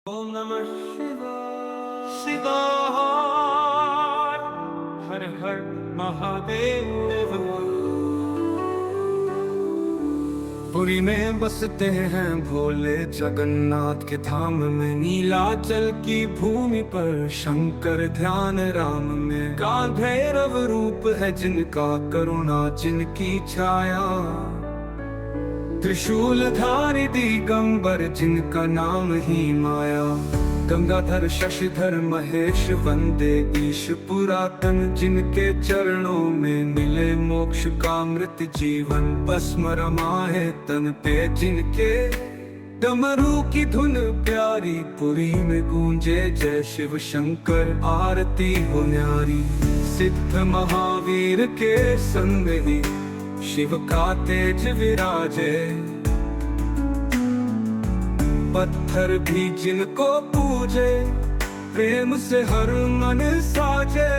ओम नमः शिवाय शिवाय हर हर महादेव। पुरी में बसते हैं भोले जगन्नाथ के धाम में, नीलाचल की भूमि पर शंकर ध्यान राम में। काल भैरव रूप है जिनका, करुणा जिनकी छाया, त्रिशूलधारी दिगंबर जिनका नाम ही माया। गंगाधर शशिधर महेश वंदे ईश पुरातन, जिनके चरणों में मिले मोक्ष का अमृत जीवन। भस्म रमाए तन पे जिनके, डमरू की धुन प्यारी, पुरी में गूंजे जय शिव शंकर आरती हो न्यारी। सिद्ध महावीर के संग ही शिव का तेज विराजे, पत्थर भी जिनको पूजे, प्रेम से हर मन साजे।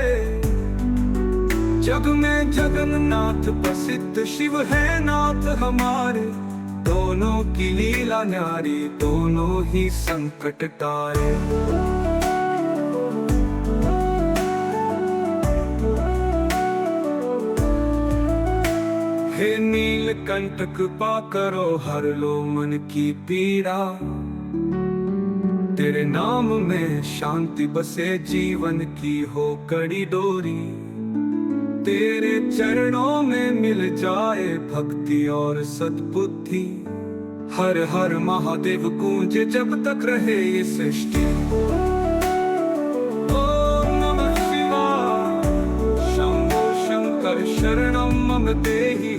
जग में जगन्नाथ प्रसिद्ध शिव है नाथ हमारे, दोनों की लीला न्यारी, दोनों ही संकट तारे। हे नीलकंठक पा करो हर लो मन की पीड़ा, तेरे नाम में शांति बसे जीवन की हो कड़ी डोरी। तेरे चरणों में मिल जाए भक्ति और सद्बुद्धि, हर हर महादेव गूंजे जब तक रहे ये सृष्टि। ओम नमः शिवाय शंभो शंकर शरणं मम देहि।